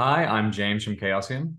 Hi, I'm James from Chaosium.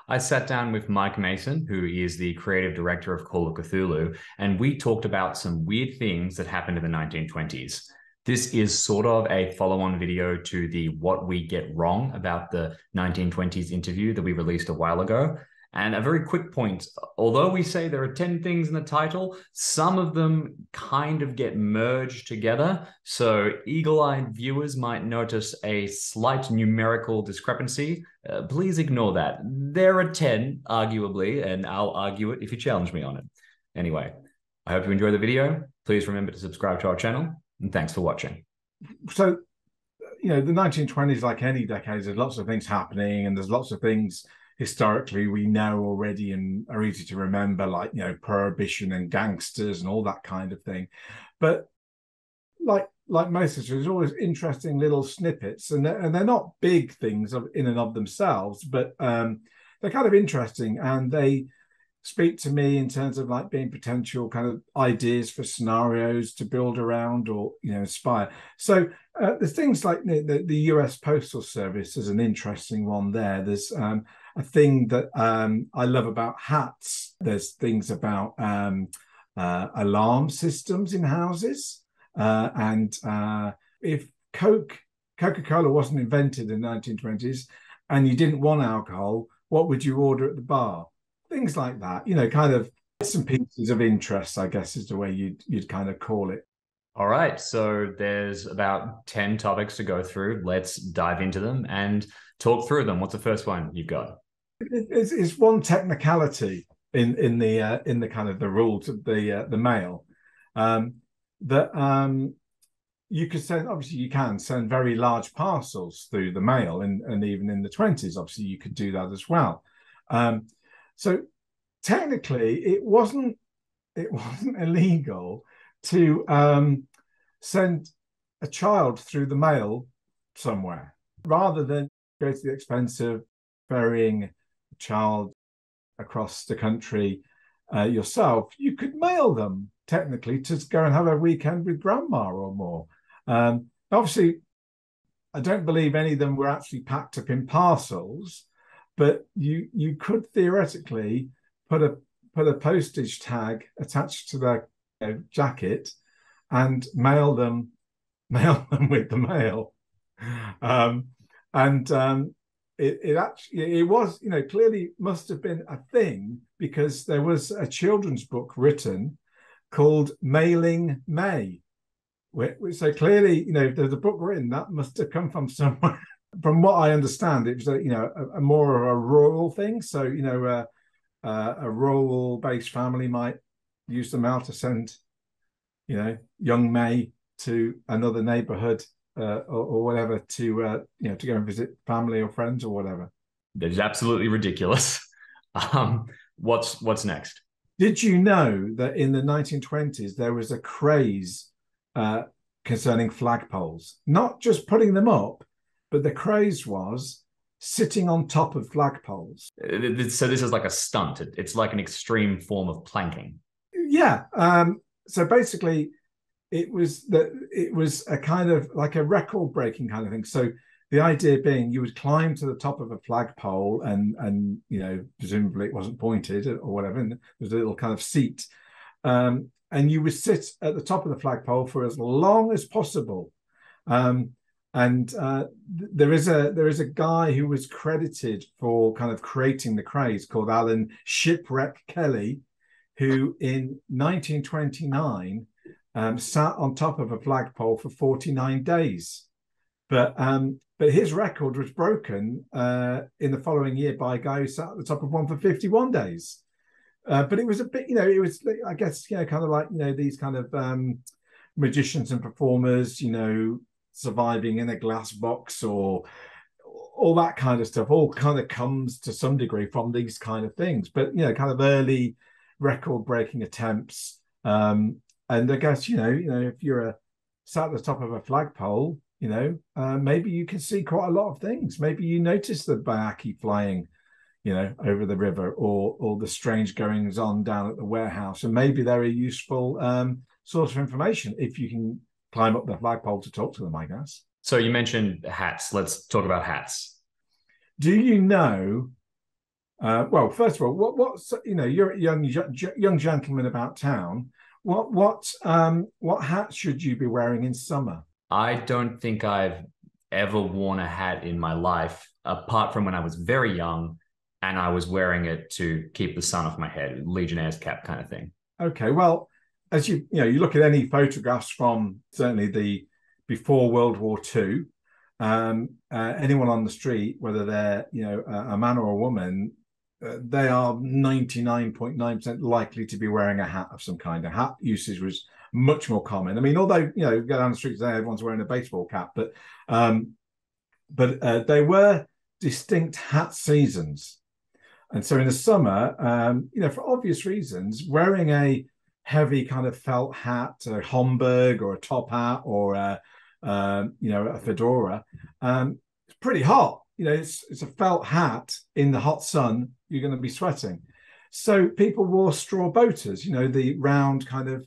I sat down with Mike Mason, who is the creative director of Call of Cthulhu, and we talked about some weird things that happened in the 1920s. This is sort of a follow-on video to the What We Get Wrong about the 1920s interview that we released a while ago. And a very quick point, although we say there are 10 things in the title, some of them kind of get merged together. So eagle-eyed viewers might notice a slight numerical discrepancy. Please ignore that. There are 10, arguably, and I'll argue it if you challenge me on it. Anyway, I hope you enjoy the video. Please remember to subscribe to our channel, and thanks for watching. So, the 1920s, like any decades, there's lots of things happening, and there's lots of things historically we know already and are easy to remember, like prohibition and gangsters and all that kind of thing. But like most history, there's always interesting little snippets, and they're not big things in and of themselves, but they're kind of interesting, and they speak to me in terms of like being potential kind of ideas for scenarios to build around or inspire. So there's things like the US Postal Service is an interesting one there. There's a thing that I love about hats. There's things about alarm systems in houses. And if Coca-Cola wasn't invented in the 1920s and you didn't want alcohol, what would you order at the bar? Things like that, kind of some pieces of interest, I guess, is the way you'd kind of call it. All right, so there's about 10 topics to go through. Let's dive into them and talk through them. What's the first one you've got? It's one technicality in the kind of the rules of the mail that you could send. Obviously, you can send very large parcels through the mail, and even in the 20s, obviously, you could do that as well. So technically, it wasn't illegal to send a child through the mail somewhere, rather than go to the expense of ferrying a child across the country yourself. You could mail them technically to go and have a weekend with grandma or more. Obviously, I don't believe any of them were actually packed up in parcels, but you could theoretically put a postage tag attached to their jacket and mail them with the mail. It actually was clearly must have been a thing, because there was a children's book written called Mailing May. So clearly, if there's a book written, that must have come from somewhere. From what I understand, it was a more of a rural thing. So a rural-based family might use the mail to send young May to another neighborhood or whatever to go and visit family or friends or whatever. That is absolutely ridiculous. What's next? Did you know that in the 1920s there was a craze concerning flagpoles? Not just putting them up, but the craze was sitting on top of flagpoles. So this is like a stunt. It's like an extreme form of planking. Yeah. So basically, it was a kind of like a record-breaking kind of thing. So the idea being, you would climb to the top of a flagpole, and presumably it wasn't pointed or whatever, and there's a little kind of seat, and you would sit at the top of the flagpole for as long as possible. There is a guy who was credited for kind of creating the craze called Alan Shipwreck Kelly, who in 1929 sat on top of a flagpole for 49 days. But his record was broken in the following year by a guy who sat at the top of one for 51 days. But it was a bit, it was, I guess, kind of like, these kind of magicians and performers, surviving in a glass box or all that kind of stuff, all kind of comes to some degree from these kind of things. But, kind of early record-breaking attempts. And I guess, if you're sat at the top of a flagpole, maybe you can see quite a lot of things. Maybe you notice the bayaki flying, over the river, or the strange goings on down at the warehouse. And maybe they're a useful source of information if you can climb up the flagpole to talk to them, I guess. So you mentioned hats. Let's talk about hats. Do you know? Well, first of all, what's you're a young gentleman about town. What hat should you be wearing in summer? I don't think I've ever worn a hat in my life, apart from when I was very young and I was wearing it to keep the sun off my head, Legionnaire's cap kind of thing. Okay, well, as you look at any photographs from certainly the before World War II, anyone on the street, whether they're a man or a woman, they are 99.9% likely to be wearing a hat of some kind. A hat usage was much more common. I mean, although you go down the street today, everyone's wearing a baseball cap, but they were distinct hat seasons. And so in the summer, for obvious reasons, wearing a heavy kind of felt hat, a Homburg or a top hat or a fedora, it's pretty hot. It's a felt hat in the hot sun. You're going to be sweating. So people wore straw boaters, the round kind of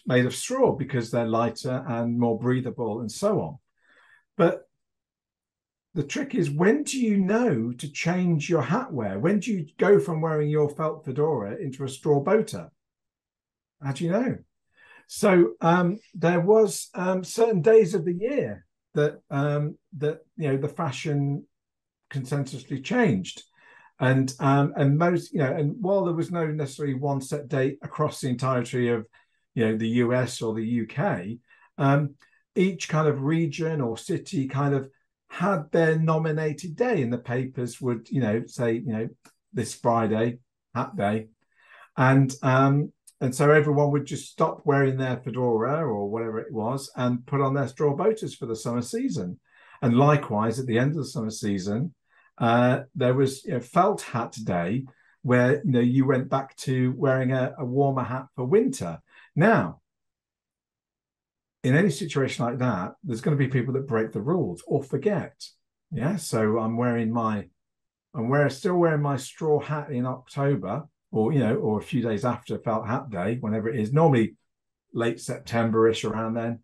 made of straw because they're lighter and more breathable and so on. But the trick is, when do you know to change your hat wear? When do you go from wearing your felt fedora into a straw boater? How do you know? So there was certain days of the year that the fashion consensusly changed, and most and while there was no necessarily one set date across the entirety of the US or the UK, each kind of region or city kind of had their nominated day, and the papers would say this Friday hat day, and so everyone would just stop wearing their fedora or whatever it was and put on their straw boaters for the summer season. And likewise, at the end of the summer season, there was felt hat day, where you went back to wearing a warmer hat for winter. Now, in any situation like that, there's going to be people that break the rules or forget. Yeah, so still wearing my straw hat in October, or a few days after felt hat day, whenever it is, normally late September-ish, around then.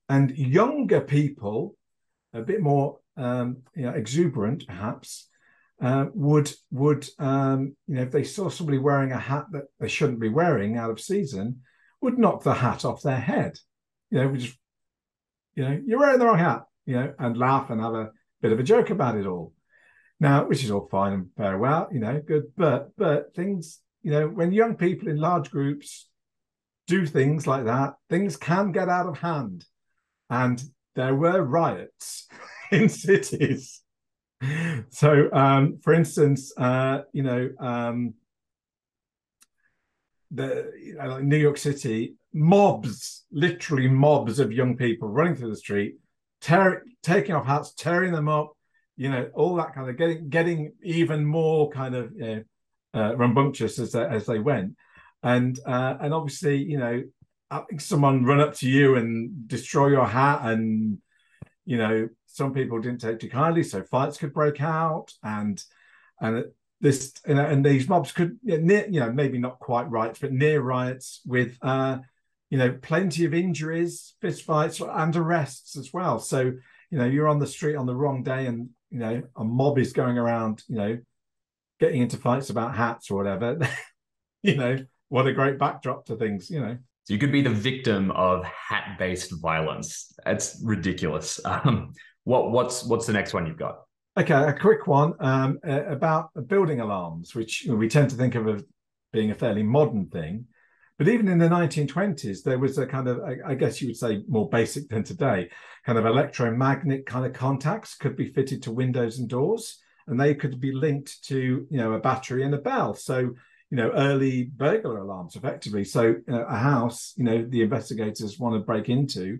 And younger people, a bit more exuberant perhaps, would if they saw somebody wearing a hat that they shouldn't be wearing out of season, would knock the hat off their head. Just, you're wearing the wrong hat, and laugh and have a bit of a joke about it all. Now, which is all fine and very well, good. But things, when young people in large groups do things like that, things can get out of hand. And there were riots in cities. So, for instance, New York City, literally mobs of young people running through the street, taking off hats, tearing them up, all that kind of getting even more kind of rambunctious as they went, and obviously having someone run up to you and destroy your hat, and some people didn't take too kindly, so fights could break out, and this and these mobs could maybe not quite riots, but near riots with plenty of injuries, fist fights, and arrests as well. So you're on the street on the wrong day, and a mob is going around getting into fights about hats or whatever. What a great backdrop to things. So you could be the victim of hat-based violence. That's ridiculous. What's the next one you've got? Okay, a quick one about building alarms, which we tend to think of as being a fairly modern thing. But even in the 1920s, there was a kind of, I guess you would say more basic than today, kind of electromagnet kind of contacts could be fitted to windows and doors, and they could be linked to, a battery and a bell. So, early burglar alarms, effectively. So a house, the investigators want to break into.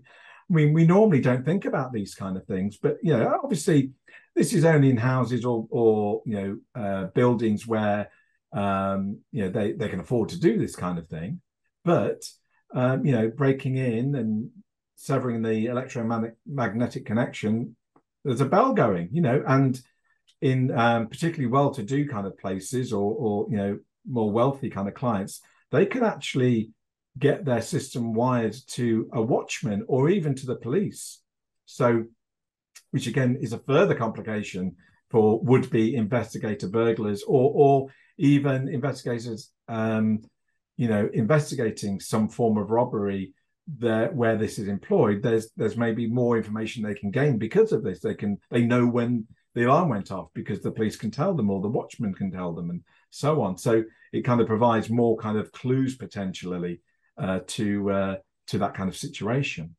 I mean, we normally don't think about these kind of things, but, obviously this is only in houses or buildings where, they can afford to do this kind of thing. But, breaking in and severing the electromagnetic connection, there's a bell going, and in particularly well-to-do kind of places or more wealthy kind of clients, they can actually get their system wired to a watchman or even to the police. So which again is a further complication for would-be investigator burglars or even investigators, investigating some form of robbery there where this is employed. There's maybe more information they can gain because of this. They know when the alarm went off because the police can tell them or the watchman can tell them and so on. So it kind of provides more kind of clues potentially to that kind of situation.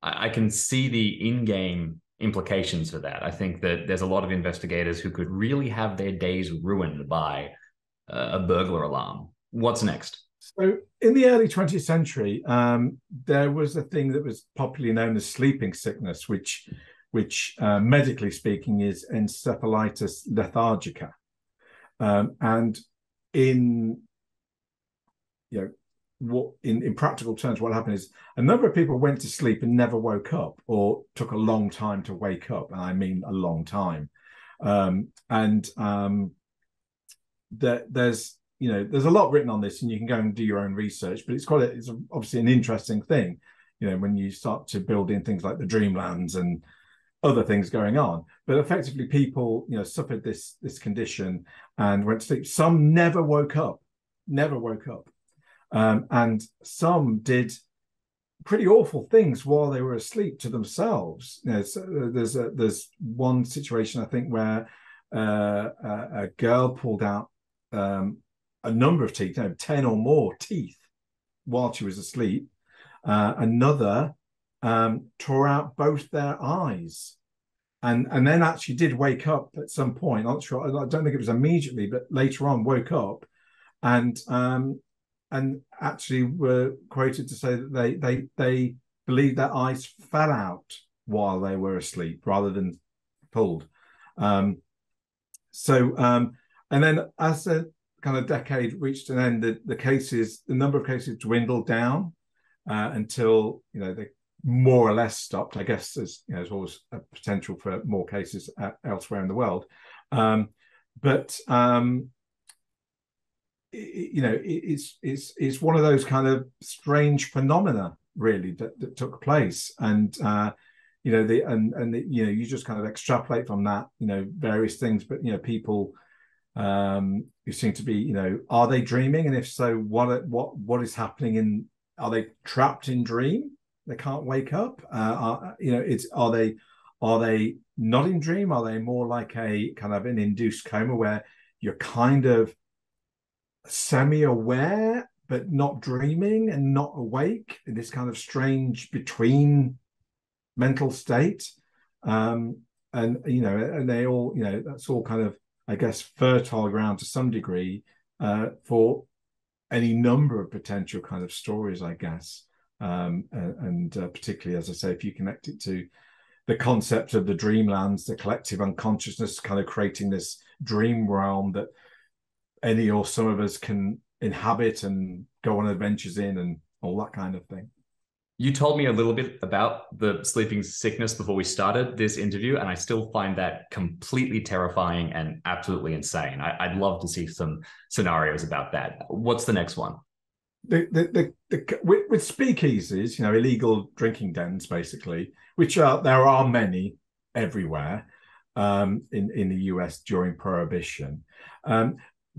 I can see the in-game implications for that. I think that there's a lot of investigators who could really have their days ruined by a burglar alarm. What's next? So in the early 20th century, there was a thing that was popularly known as sleeping sickness, which medically speaking is encephalitis lethargica. And in in practical terms, what happened is a number of people went to sleep and never woke up, or took a long time to wake up, and I mean a long time. There's a lot written on this, and you can go and do your own research. But it's obviously an interesting thing, when you start to build in things like the dreamlands and other things going on. But effectively, people suffered this condition and went to sleep. Some never woke up. And some did pretty awful things while they were asleep to themselves. So there's one situation I think where a girl pulled out a number of teeth, 10 or more teeth, while she was asleep. Another tore out both their eyes, and then actually did wake up at some point. I'm not sure. I don't think it was immediately, but later on woke up, and actually were quoted to say that they believed their eyes fell out while they were asleep rather than pulled. And then as the kind of decade reached an end, the number of cases dwindled down until they more or less stopped. I guess there's always a potential for more cases elsewhere in the world, but it's one of those kind of strange phenomena really that took place, and you just kind of extrapolate from that various things. But people who seem to be are they dreaming, and if so, what is happening are they trapped in dream? They can't wake up. Are they not in dream? Are they more like a kind of an induced coma where you're kind of semi-aware but not dreaming and not awake, in this kind of strange between mental state? And they all that's all kind of, I guess, fertile ground to some degree for any number of potential kind of stories, I guess. And particularly, as I say, if you connect it to the concept of the dreamlands, the collective unconsciousness kind of creating this dream realm that any or some of us can inhabit and go on adventures in, and all that kind of thing. You told me a little bit about the sleeping sickness before we started this interview, and I still find that completely terrifying and absolutely insane. I'd love to see some scenarios about that. What's the next one? With speakeasies, illegal drinking dens, basically, there are many everywhere in the US during Prohibition.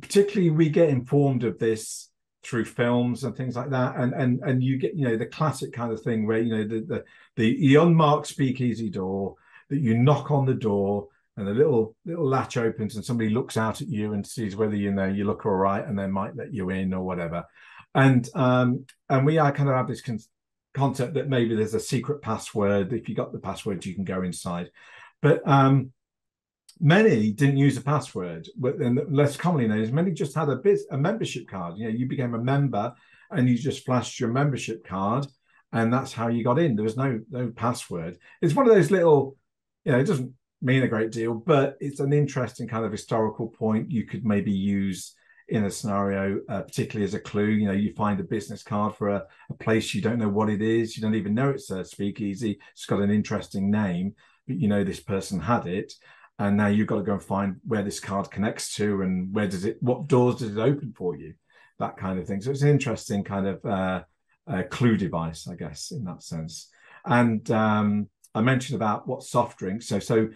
Particularly, we get informed of this through films and things like that, and you get the classic kind of thing where the unmarked speakeasy door, that you knock on the door and the little latch opens and somebody looks out at you and sees whether you look all right, and then might let you in or whatever. And we kind of have this concept that maybe there's a secret password. If you got the password, you can go inside. But many didn't use a password, and less commonly known is many just had a membership card. You became a member and you just flashed your membership card, and that's how you got in. There was no password. It's one of those little, it doesn't mean a great deal, but it's an interesting kind of historical point you could maybe use in a scenario, particularly as a clue. You find a business card for a place, you don't know what it is, you don't even know it's a speakeasy, it's got an interesting name, but this person had it, and now you've got to go and find where this card connects to, and what doors does it open for you, that kind of thing. So it's an interesting kind of clue device, I guess, in that sense. And I mentioned about what soft drinks. So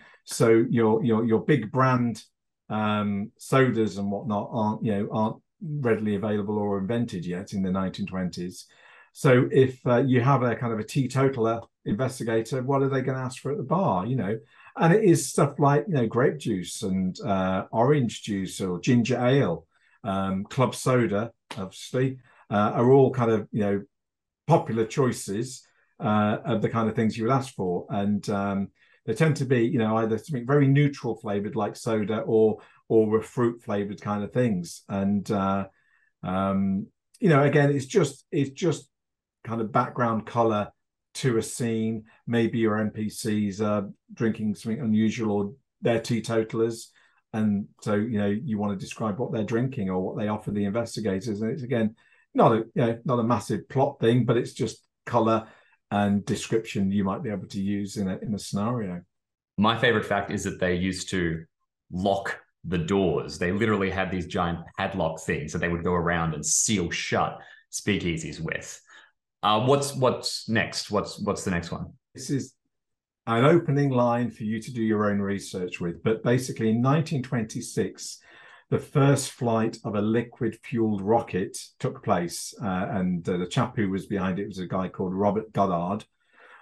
your big brand sodas and whatnot aren't readily available or invented yet in the 1920s. So if you have a kind of a teetotaler investigator, what are they going to ask for at the bar? And it is stuff like grape juice and orange juice or ginger ale, club soda, obviously, are all kind of popular choices of the kind of things you would ask for, and they tend to be either something very neutral flavored like soda or with fruit flavored kind of things. And again, it's just kind of background color to a scene. Maybe your NPCs are drinking something unusual, or they're teetotalers, and so you want to describe what they're drinking or what they offer the investigators. And it's again not a massive plot thing, but it's just color and description you might be able to use in a scenario. My favorite fact is that they used to lock the doors. They literally had these giant padlock things that they would go around and seal shut speakeasies with. What's next? What's the next one? This is an opening line for you to do your own research with. But basically, in 1926, the first flight of a liquid-fueled rocket took place, and the chap who was behind it was a guy called Robert Goddard,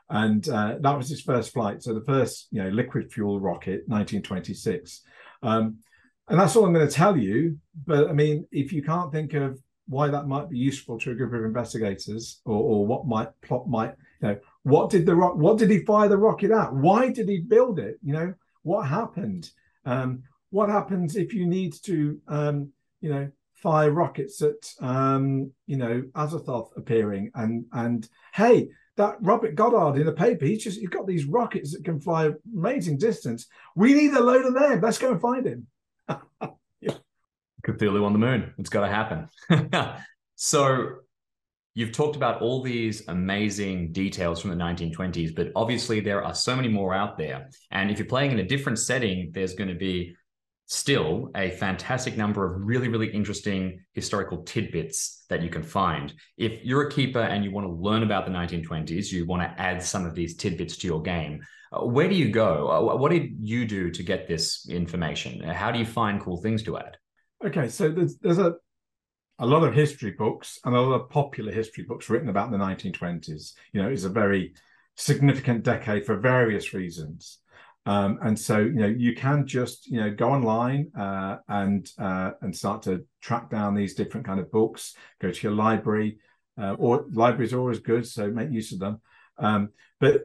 and that was his first flight. So the first, liquid-fueled rocket, 1926, and that's all I'm going to tell you. But I mean, if you can't think of why that might be useful to a group of investigators, or what what did he fire the rocket at? Why did he build it? What happened? What happens if you need to, fire rockets at, Azathoth appearing? And hey, that Robert Goddard in the paper, he's got these rockets that can fly amazing distance. We need a load of them. Let's go and find him. Yeah. Cthulhu on the moon. It's got to happen. So you've talked about all these amazing details from the 1920s, but obviously there are so many more out there. And if you're playing in a different setting, there's going to be still a fantastic number of really, really interesting historical tidbits that you can find. If you're a keeper and you want to learn about the 1920s, you want to add some of these tidbits to your game, where do you go? What did you do to get this information? How do you find cool things to add? Okay, so there's a lot of history books and a lot of popular history books written about the 1920s. It's a very significant decade for various reasons. And so, you can just, go online and start to track down these different kind of books, go to your library, or libraries are always good, so make use of them. But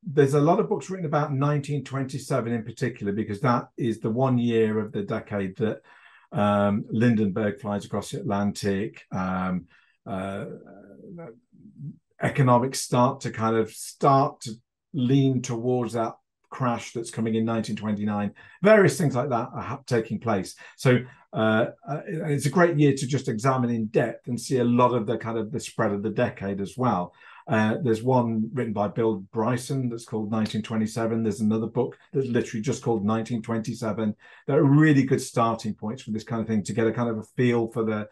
there's a lot of books written about 1927 in particular, because that is the 1 year of the decade that Lindenberg flies across the Atlantic. Economics start to lean towards that crash that's coming in 1929. Various things like that are taking place. So it's a great year to just examine in depth and see a lot of the spread of the decade as well. There's one written by Bill Bryson that's called 1927. There's another book that's literally just called 1927. They're really good starting points for this kind of thing, to get a kind of a feel for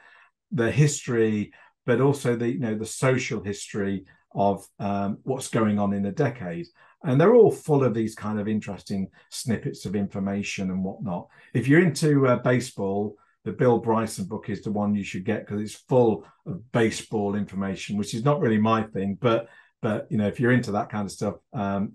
the history, but also the social history of what's going on in the decade. And they're all full of these kind of interesting snippets of information and whatnot. If you're into baseball, the Bill Bryson book is the one you should get, because it's full of baseball information, which is not really my thing. But if you're into that kind of stuff,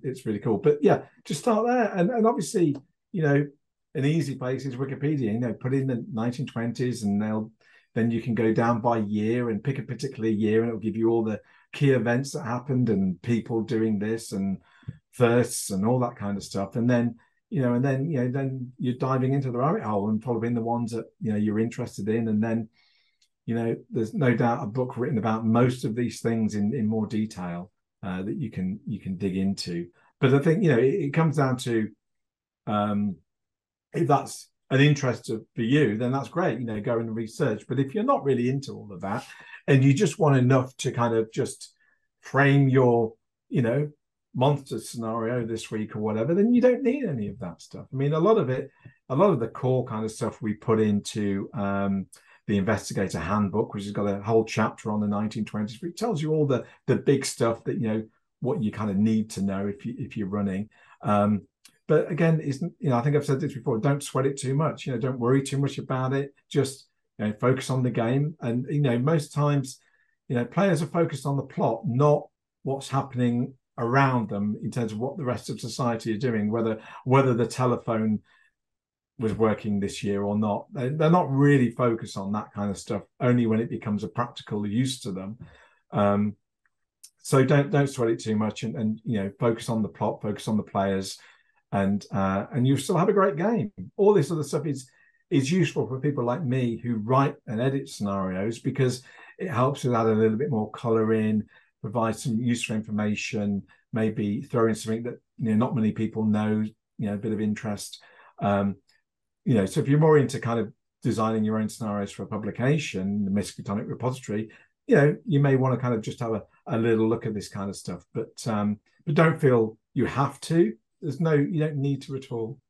it's really cool. But yeah, just start there. And obviously, an easy place is Wikipedia. Put in the 1920s, and then you can go down by year and pick a particular year, and it'll give you all the key events that happened and people doing this and firsts and all that kind of stuff. And then then you're diving into the rabbit hole and following the ones that you're interested in. And then there's no doubt a book written about most of these things in more detail that you can dig into. But I think it comes down to if that's an interest for you, then that's great. Go and research. But if you're not really into all of that, and you just want enough to kind of just frame your monster scenario this week or whatever, then you don't need any of that stuff. I mean, a lot of the core kind of stuff we put into the Investigator Handbook, which has got a whole chapter on the 1920s, where it tells you all the big stuff that what you kind of need to know if you're running. But again, I think I've said this before. Don't sweat it too much. Don't worry too much about it. Just focus on the game. And most times, players are focused on the plot, not what's happening around them in terms of what the rest of society are doing. Whether the telephone was working this year or not, they're not really focused on that kind of stuff. Only when it becomes a practical use to them. So don't sweat it too much, and focus on the plot, focus on the players. And you still have a great game. All this other stuff is useful for people like me who write and edit scenarios, because it helps with add a little bit more color in, provide some useful information, maybe throw in something that not many people know, a bit of interest. So if you're more into kind of designing your own scenarios for a publication, the Miskatonic repository, you may want to kind of just have a little look at this kind of stuff, but don't feel you have to. You don't need to at all.